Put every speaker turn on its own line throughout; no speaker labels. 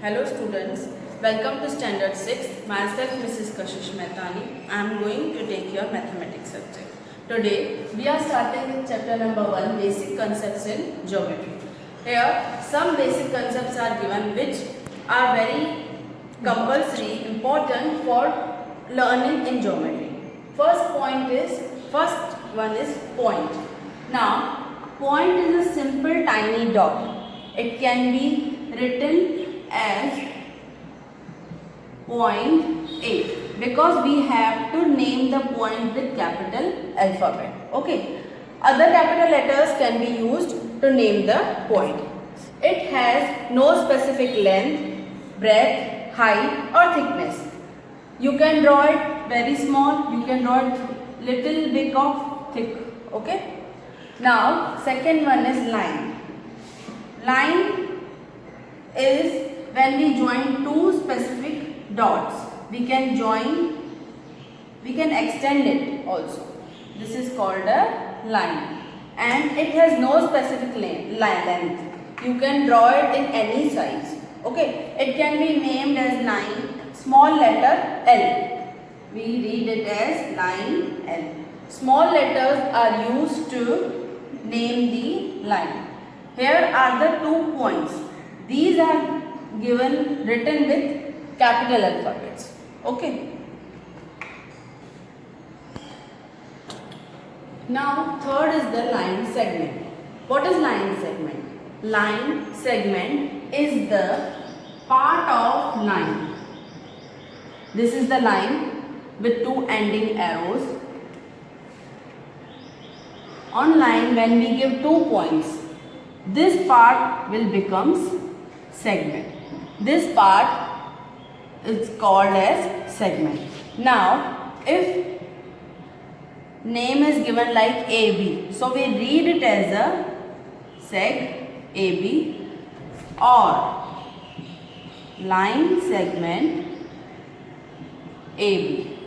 Hello students, welcome to Standard 6. Myself Mrs. Kashish Mehtani. I am going to take your mathematics subject. Today we are starting with chapter number 1, basic concepts in geometry. Here some basic concepts are given which are very compulsory, important for learning in geometry. First one is point. Now point is a simple tiny dot. It can be written as point A because we have to name the point with capital alphabet. Okay. Other capital letters can be used to name the point. It has no specific length, breadth, height or thickness. You can draw it very small, you can draw it little bit of thick. Okay. Now second one is line. Line is when we join two specific dots. We can extend it also. This is called a line and it has no specific length. You can draw it in any size. Okay, it can be named as line, small letter L. We read it as line L. Small letters are used to name the line. Here are the 2 points. These are written with capital alphabets. Okay. Now third is the line segment. What is line segment? Line segment is the part of line. This is the line with 2 ending arrows. On line when we give 2 points, this part will become segment. This part is called as segment. Now, if name is given like AB, so we read it as a seg AB or line segment AB.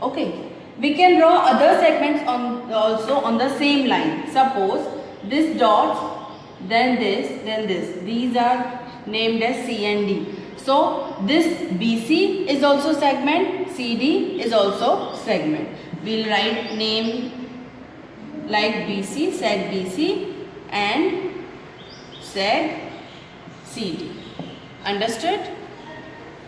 Okay. We can draw other segments also on the same line. Suppose this dot, then this, then this. These are named as C and D. So this BC is also segment, CD is also segment. We will write name like BC, seg BC and seg CD. Understood?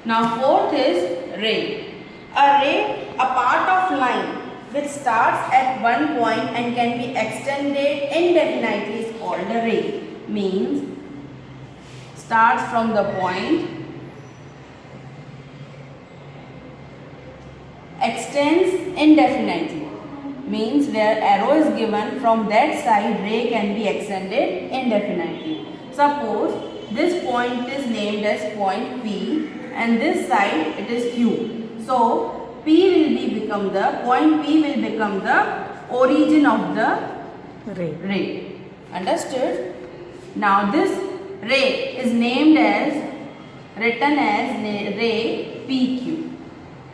Now fourth is ray. A ray, a part of line which starts at one point and can be extended indefinitely is called a ray. Means starts from the point, extends indefinitely. Means where arrow is given, from that side ray can be extended indefinitely. Suppose this point is named as point P and this side it is Q. So point P will become the origin of the ray. Understood? Now this ray is written as ray PQ.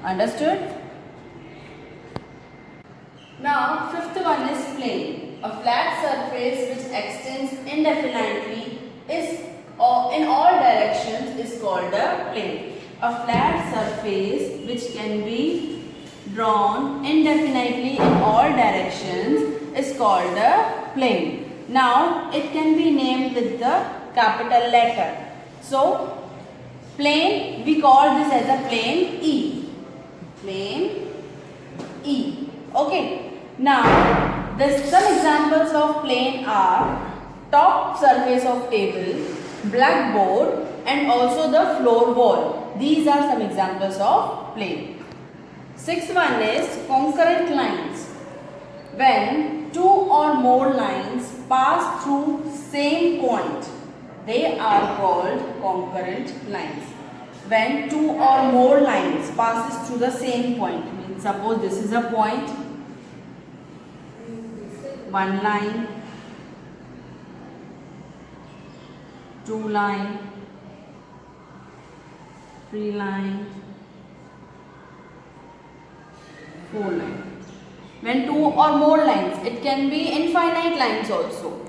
Understood? Now fifth one is plane. A flat surface which extends indefinitely in all directions is called a plane. A flat surface which can be drawn indefinitely in all directions is called a plane. Now it can be named with the capital letter. So plane, we call this as a plane E. Plane E. Okay. Now some examples of plane are top surface of table, blackboard and also the floor wall. These are some examples of plane. Sixth one is concurrent lines. When 2 or more lines pass through same point, they are called concurrent lines. When 2 or more lines passes through the same point, means suppose this is a point, one line, 2 line, 3 line, 4 line. When 2 or more lines, it can be infinite lines also.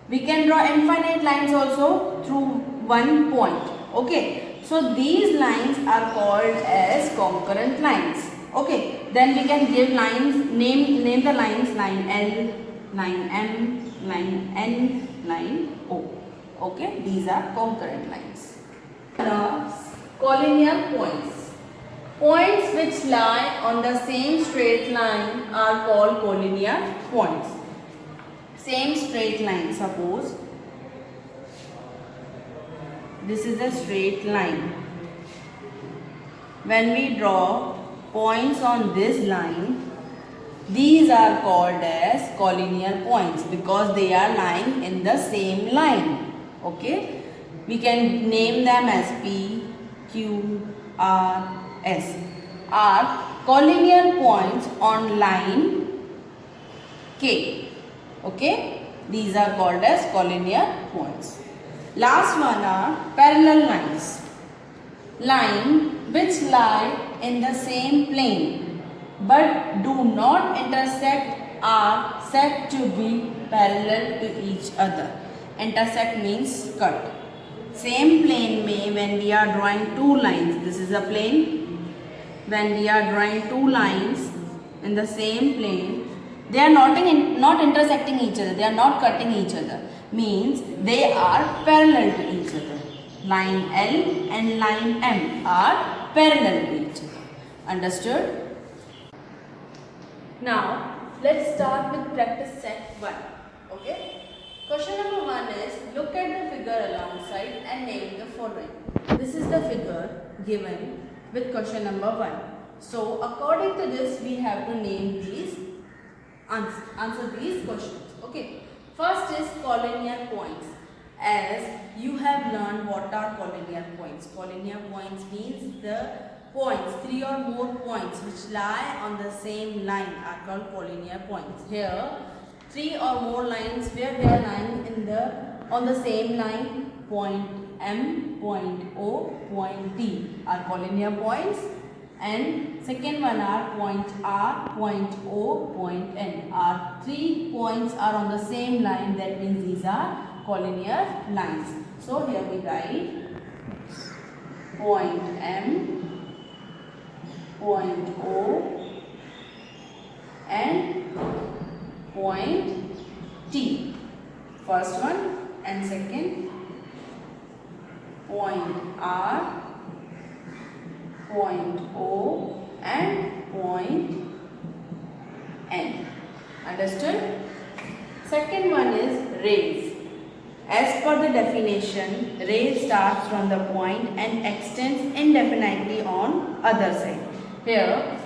We can draw infinite lines also through one point. Okay. So these lines are called as concurrent lines. Okay, then we can give lines, name the lines, line L, line M, line N, line O. Okay, these are concurrent lines. Now, collinear points. Points which lie on the same straight line are called collinear points. Same straight line, suppose this is a straight line. When we draw points on this line, these are called as collinear points because they are lying in the same line. Okay, we can name them as P, Q, R, S. Are collinear points on line K. Okay, these are called as collinear points. Last one are parallel lines. Line which lie in the same plane but do not intersect are said to be parallel to each other. Intersect means cut. Same plane may, when we are drawing two lines, this is a plane. When we are drawing two lines in the same plane, they are not intersecting each other, they are not cutting each other. Means they are parallel to each other. Line L and line M are parallel to each other. Understood? Now, let's start with practice set 1. Okay? Question number 1 is, look at the figure alongside and name the following. This is the figure given with question number 1. So, according to this, we have to name these, answer these questions. Okay. First is collinear points. As you have learned what are collinear points. Collinear points means the points, 3 or more points which lie on the same line are called collinear points. Here, 3 or more lines where they are lying on the same line, point M, point O, point T are collinear points. And second one are point R, point O, point N. Are 3 points are on the same line, that means these are collinear lines. So here we write point M, point O and point T. First one and second, point R, point O and point N. Understood? Second one is rays. As per the definition, ray starts from the point and extends indefinitely on other side. Here,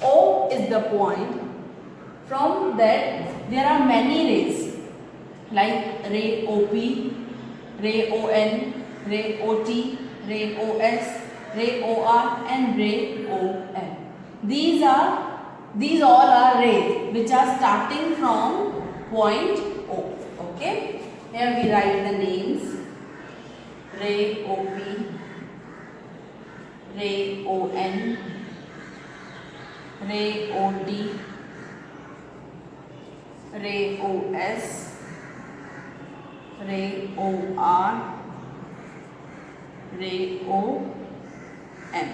O is the point. From that, there are many rays like ray OP, ray ON, ray OT, ray OS, ray OR and ray OM. These all are rays which are starting from point O. Okay. Here we write the names ray OP, ray ON, ray OT, ray OS, ray OR, ray OM.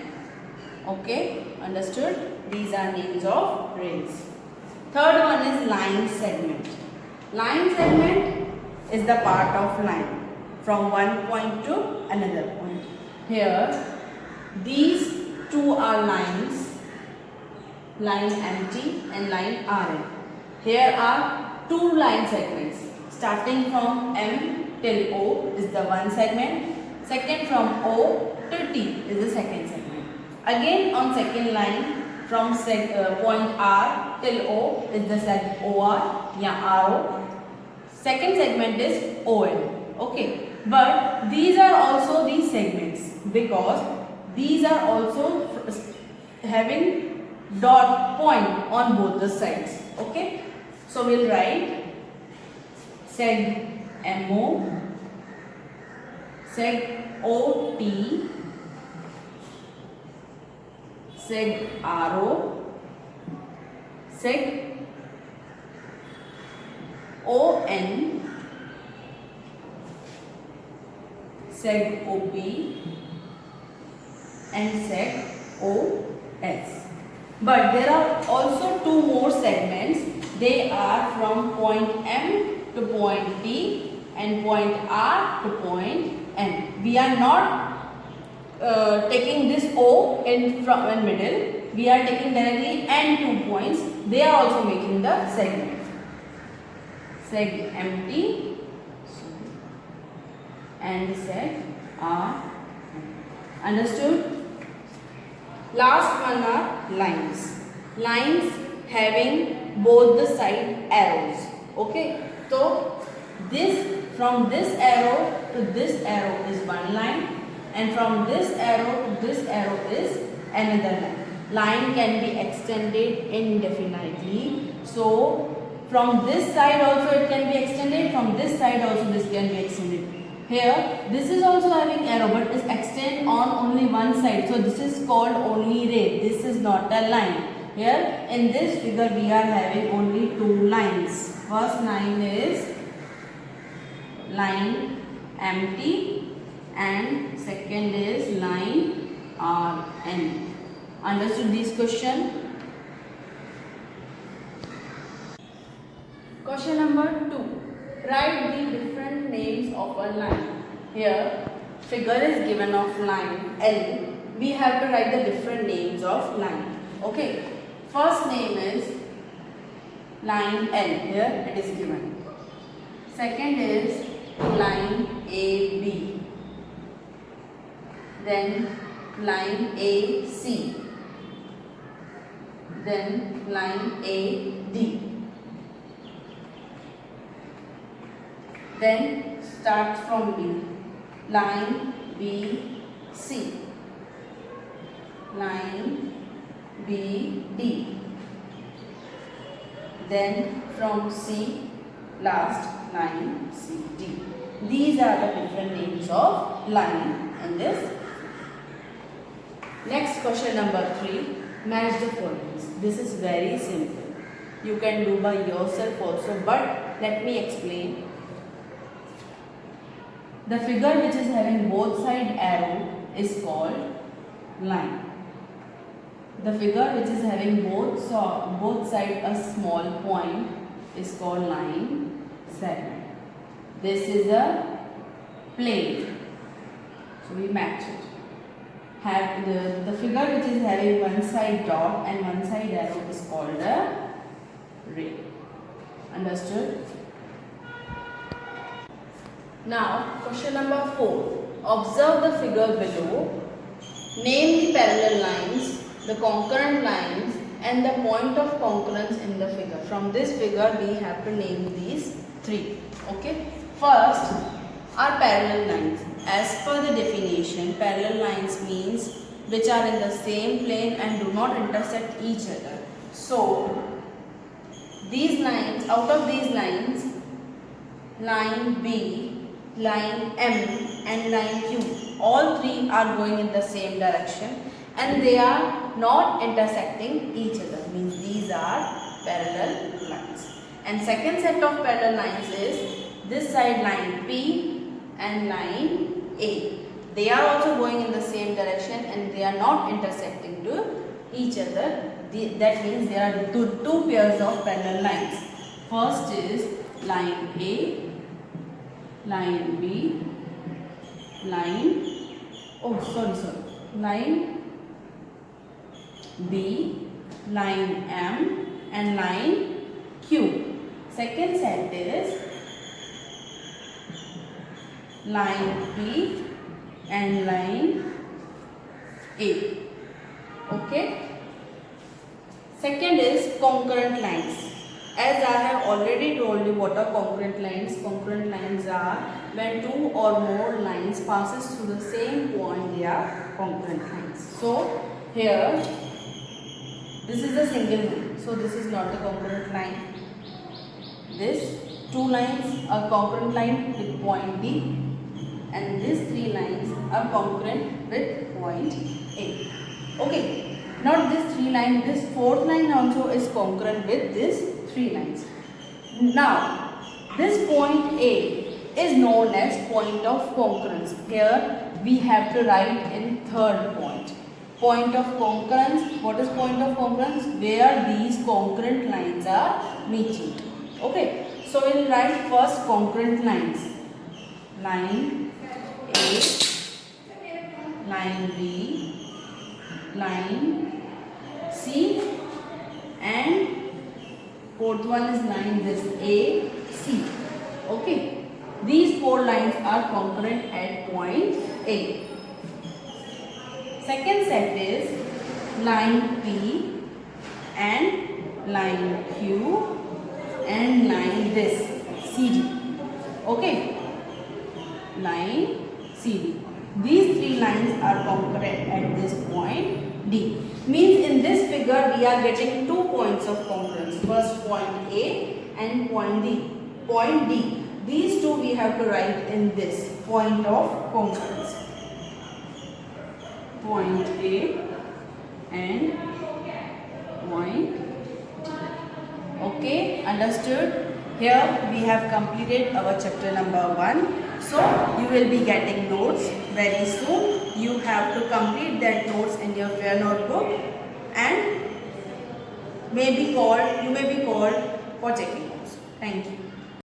Okay, understood? These are names of rays. Third one is line segment. Line segment is the part of line from one point to another point. Here, these two are lines, line MT and line RN. Here are two line segments. Starting from M till O is the one segment. Second from O to T is the second segment. Again on second line from point R till O is the OR, RO. Second segment is ON. Okay, but these are also these segments because these are also having dot point on both the sides. Okay, so we'll write seg MO, seg OT, seg RO, seg ON, seg OP and set OS. But there are also two more segments. They are from point M to point T and point R to point N. We are not taking this O in middle. We are taking directly N 2 points. They are also making the segment. Seg empty and seg R. Understood? Last one are lines. Lines having both the side arrows. Okay. So this, from this arrow to this arrow is one line, and from this arrow to this arrow is another line. Line can be extended indefinitely. So from this side also it can be extended. From this side also this can be extended. Here, this is also having arrow, but is extend on only one side. So this is called only ray. This is not a line. Here, in this figure, we are having only two lines. First line is line empty, and second is line RN. Understood this question? Question number 2. Write the different names of a line. Here, figure is given of line L. We have to write the different names of line. Okay. First name is line L. Here it is given. Second is line AB. Then line AC. Then line AD. Then start from B. Line BC. Line BD. Then from C, last line CD. These are the different names of line in this. Next question number 3. Match the followings. This is very simple. You can do by yourself also, but let me explain. The figure which is having both side arrow is called line. The figure which is having both side a small point is called line segment. This is a plane. So we match it. Have the figure which is having one side dot and one side arrow is called a ray. Understood? Now, question number 4. Observe the figure below. Name the parallel lines, the concurrent lines, and the point of concurrence in the figure. From this figure, we have to name these 3. Okay. First are parallel lines. As per the definition, parallel lines means which are in the same plane and do not intersect each other. So, these lines, out of these lines, line B, line M and line Q, all 3 are going in the same direction and they are not intersecting each other, means these are parallel lines. And second set of parallel lines is this side line P and line A. They are also going in the same direction and they are not intersecting to each other. That means there are two pairs of parallel lines. First is line A, line B, line B, line M and line Q. Second set is line P and line A. Okay. Second is concurrent lines. As I have already told you what are concurrent lines. Concurrent lines are when 2 or more lines passes through the same point, they are concurrent lines. So here this is a single line. So this is not a concurrent line. This 2 lines are concurrent line with point D and these 3 lines are concurrent with point A. Okay, not this 3 line, this 4th line also is concurrent with this 3 lines. Now, this point A is known as point of concurrence. Here we have to write in third point. point of concurrence. What is point of concurrence? Where these concurrent lines are meeting. Okay, so we'll write first concurrent lines. Line A, line B, line C, and fourth one is line this A, C. Okay, these four lines are concurrent at point A. Second set is line P and line Q and line this CD. Okay, line CD. These three lines are concurrent at this point D. Means in this figure we are getting 2 points of concurrence. First point A and point D. Point D. These two we have to write in this point of concurrence. Point A and point D. Okay, understood? Here we have completed our chapter number 1. So you will be getting notes very soon. You have to complete that notes in your fair notebook and you may be called for checking notes. Thank you.